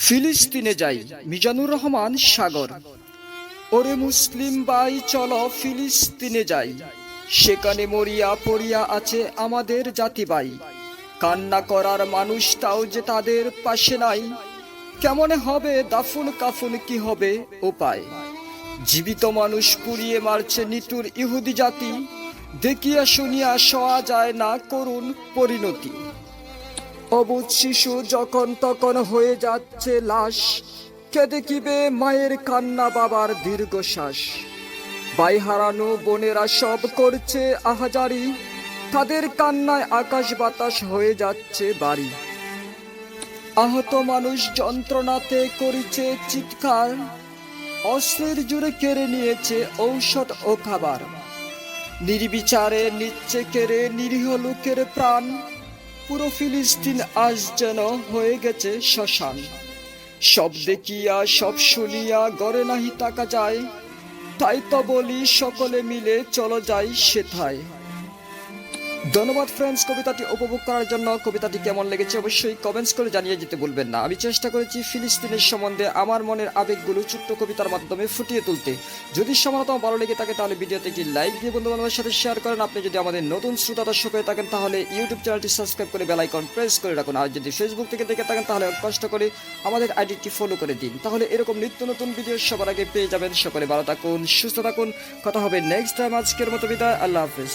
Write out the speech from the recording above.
ফিলিস্তিনে যাই, মিজানুর রহমান সাগর। ওরে মুসলিম ভাই চলো ফিলিস্তিনে যাই, সেখানে মরিয়া পড়িয়া আছে আমাদের জাতি ভাই। কান্না করার মানুষটাও যে তাদের পাশে নাই, কেমনে হবে দাফন কাফন, কি হবে উপায়? জীবিত মানুষ পুড়িয়ে মারছে নিতুর ইহুদি জাতি, দেখিয়া শুনিয়া সওয়া যায় না করুণ পরিণতি। অবুঝ শিশু যখন তখন হয়ে যাচ্ছে লাশ, কে দেখিবে মায়ের কান্না বাবার দীর্ঘশ্বাস। ভাই হারানো বোনেরা সব করছে আহাজারি, তাদের কান্নায় আকাশ বাতাস হয়ে যাচ্ছে বাড়ি। আহত মানুষ যন্ত্রণাতে করিছে চিৎকার, অস্ত্রের জোরে কেড়ে নিয়েছে ঔষধ ও খাবার। নির্বিচারে নিচ্ছে কেড়ে নিরীহ লোকের প্রাণ, পুরো ফিলিস্তিন আজ যেন হয়ে গেছে শ্মশান। সব দেখিয়া সব শুনিয়া গড়ে নাহি তাকা যায়, তাই তো বলি সকলে মিলে চলো যাই সেথায়। ধন্যবাদ ফ্রেন্ডস কবিতাটি উপভোগ করার জন্য। কবিতাটি কেমন লেগেছে অবশ্যই কমেন্টস করে জানিয়ে যেতে ভুলবেন না। আমি চেষ্টা করেছি ফিলিস্তিনের সম্বন্ধে আমার মনের আবেগগুলো ছোট্ট কবিতার মাধ্যমে ফুটিয়ে তুলতে। যদি সমানতম ভালো লেগে থাকে তাহলে ভিডিওতে একটি লাইক দিয়ে বন্ধু বান্ধবের সাথে শেয়ার করেন। আপনি যদি আমাদের নতুন শ্রোতা দর্শক হয়ে থাকেন তাহলে ইউটিউব চ্যানেলটি সাবস্ক্রাইব করে বেল আইকন প্রেস করে রাখুন। আর যদি ফেসবুক থেকে দেখে থাকেন তাহলে কষ্ট করে আমাদের আইডিটি ফলো করে দিন, তাহলে এরকম নিত্য নতুন ভিডিও সবার আগে পেয়ে যাবেন। সকলে ভালো থাকুন, সুস্থ থাকুন, কথা হবে নেক্সট টাইম। আজকের মতো বিদায়, আল্লাহ হাফেজ।